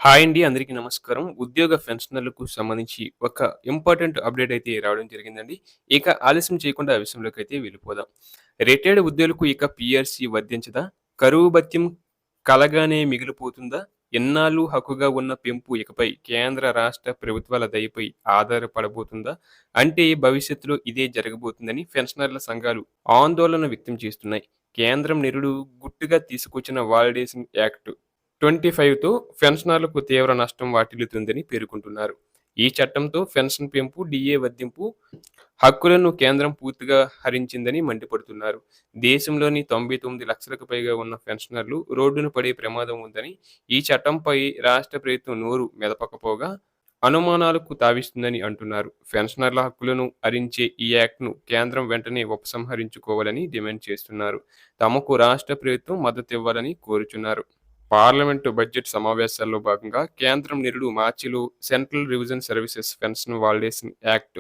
Hi అండి. అందరికీ నమస్కారం. ఉద్యోగ పెన్షనర్లకు సంబంధించి ఒక ఇంపార్టెంట్ అప్డేట్ అయితే రావడం జరిగిందండి. ఇక ఆలస్యం చేయకుండా ఆ విషయంలోకైతే వెళ్ళిపోదాం. రిటైర్డ్ ఉద్యోగులకు ఇక పీఆర్సీ వర్తించదా? కరువు భత్యం కలగానే మిగిలిపోతుందా? ఎన్నాళ్ళు హక్కుగా ఉన్న పెంపు ఇకపై కేంద్ర, రాష్ట్ర ప్రభుత్వాల దయపై ఆధారపడబోతుందా? అంటే భవిష్యత్తులో ఇదే జరగబోతుందని పెన్షనర్ల సంఘాలు ఆందోళన వ్యక్తం చేస్తున్నాయి. కేంద్రం నిరుడు గుట్టుగా తీసుకొచ్చిన వాలిడేషన్ యాక్ట్ 25తో పెన్షనర్లకు తీవ్ర నష్టం వాటిల్లుతుందని పేర్కొంటున్నారు. ఈ చట్టంతో పెన్షన్ పెంపు, డీఏ వర్తింపు హక్కులను కేంద్రం పూర్తిగా హరించిందని మండిపడుతున్నారు. దేశంలోని 99 లక్షలకు పైగా ఉన్న పెన్షనర్లు రోడ్డున పడే ప్రమాదం ఉందని, ఈ చట్టంపై రాష్ట్ర ప్రభుత్వం నోరు మెదపకపోగా అనుమానాలకు తావిస్తుందని అంటున్నారు. పెన్షనర్ల హక్కులను హరించే ఈ యాక్ట్‌ను కేంద్రం వెంటనే ఉపసంహరించుకోవాలని డిమాండ్ చేస్తున్నారు. తమకు రాష్ట్ర ప్రభుత్వం మద్దతివ్వాలని కోరుచున్నారు. పార్లమెంటు బడ్జెట్ సమావేశాల్లో భాగంగా కేంద్రం నిరుడు మార్చిలో central revision services pension validation act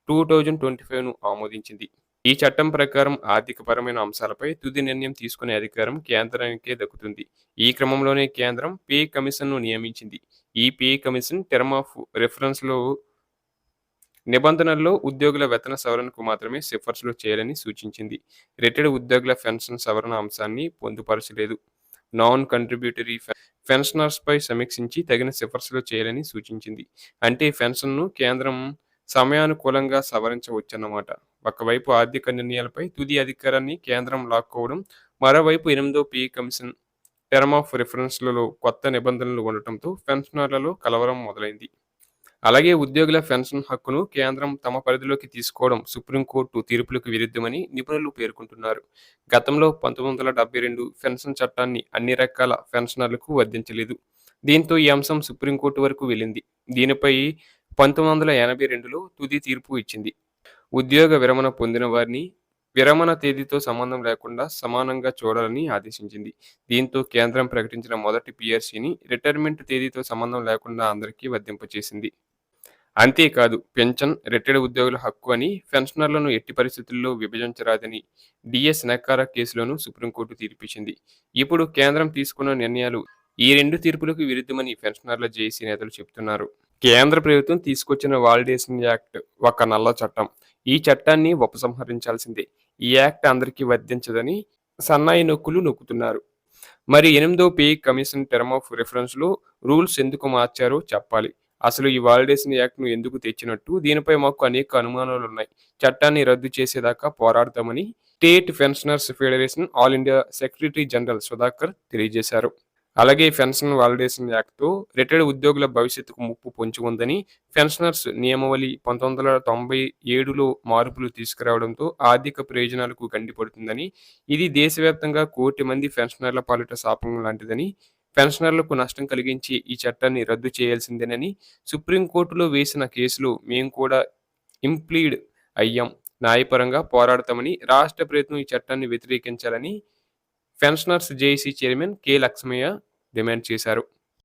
2025ను ఆమోదించింది. ఈ చట్టం ప్రకారం ఆర్థికపరమైన అంశాలపై తుది నిర్ణయం తీసుకునే అధికారం కేంద్రానికే దక్కుతుంది. ఈ క్రమంలోనే కేంద్రం పే కమిషన్‌ను నియమించింది. ఈ పే కమిషన్ టర్మ్ ఆఫ్ రిఫరెన్స్‌లో నిబంధనల్లో ఉద్యోగుల వేతన సవరణకు మాత్రమే సిఫార్సులు చేయాలని సూచించింది. రిటైర్డ్ ఉద్యోగుల పెన్షన్ సవరణ అంశాన్ని పొందుపరచలేదు. నాన్ కంట్రిబ్యూటరీ పెన్షనర్స్‌పై సమీక్షించి తగిన సిఫార్సులు చేయాలని సూచించింది. అంటే పెన్షన్‌ను కేంద్రం సమయానుకూలంగా సవరించవచ్చన్నమాట. ఒకవైపు ఆర్థిక నిర్ణయాలపై తుది అధికారాన్ని కేంద్రం లాక్కోవడం, మరోవైపు 8వ పే కమిషన్ టర్మ్ ఆఫ్ రిఫరెన్స్‌లలో కొత్త నిబంధనలు ఉండటంతో పెన్షనర్లలో కలవరం మొదలైంది. అలాగే ఉద్యోగుల పెన్షన్ హక్కును కేంద్రం తమ పరిధిలోకి తీసుకోవడం సుప్రీంకోర్టు తీర్పులకు విరుద్ధమని నిపుణులు పేర్కొంటున్నారు. గతంలో 1972 పెన్షన్ చట్టాన్ని అన్ని రకాల పెన్షనర్లకు వర్తించలేదు. దీంతో ఈ అంశం సుప్రీంకోర్టు వరకు వెళ్ళింది. దీనిపై 1982లో తుది తీర్పు ఇచ్చింది. ఉద్యోగ విరమణ పొందిన వారిని విరమణ తేదీతో సంబంధం లేకుండా సమానంగా చూడాలని ఆదేశించింది. దీంతో కేంద్రం ప్రకటించిన మొదటి పీఆర్సీని రిటైర్మెంట్ తేదీతో సంబంధం లేకుండా అందరికీ వర్తింపచేసింది. అంతేకాదు పెన్షన్ రిటైర్డ్ ఉద్యోగుల హక్కు అని పెన్షనర్లను ఎట్టి పరిస్థితుల్లో విభజించరాదని డిఎస్ నెక్కారా కేసులోనూ సుప్రీంకోర్టు తీర్పిచ్చింది. ఇప్పుడు కేంద్రం తీసుకున్న నిర్ణయాలు ఈ రెండు తీర్పులకు విరుద్ధమని పెన్షనర్ల జేఏసీ నేతలు చెబుతున్నారు. కేంద్ర ప్రభుత్వం తీసుకొచ్చిన వాలిడేషన్ యాక్ట్ ఒక నల్ల చట్టం. ఈ చట్టాన్ని ఉపసంహరించాల్సిందే. ఈ యాక్ట్ అందరికీ వర్తించదని సన్నాయి నొక్కులు నొక్కుతున్నారు. మరి 8వ పే కమిషన్ టర్మ్ ఆఫ్ రిఫరెన్స్‌లో రూల్స్ ఎందుకు మార్చారో చెప్పాలి. అసలు ఈ వాలిడేషన్ యాక్ట్‌ను ఎందుకు తెచ్చినట్టు దీనిపై మాకు అనేక అనుమానాలున్నాయి. చట్టాన్ని రద్దు చేసేదాకా పోరాడతామని state pensioners federation all India secretary general Sudhakar తెలియజేశారు. అలాగే పెన్షన్ వాలిడేషన్ యాక్ట్‌తో రిటైర్డ్ ఉద్యోగుల భవిష్యత్తుకు ముప్పు పొంచి ఉందని, పెన్షనర్స్ నియమావళి 1997లో మార్పులు తీసుకురావడంతో ఆర్థిక ప్రయోజనాలకు గండిపడుతుందని, ఇది దేశవ్యాప్తంగా కోటి మంది పెన్షనర్ల పాలిట శాపం లాంటిదని, పెన్షనర్లకు నష్టం కలిగించే ఈ చట్టాన్ని రద్దు చేయాల్సిందేనని సుప్రీంకోర్టులో వేసిన కేసులో మేము కూడా ఇంప్లీడ్ అయ్యాం. న్యాయపరంగా పోరాడతామని రాష్ట్ర ప్రభుత్వం ఈ చట్టాన్ని వ్యతిరేకించాలని pensioners JAC chairman K. Lakshmaiah demand చేశారు.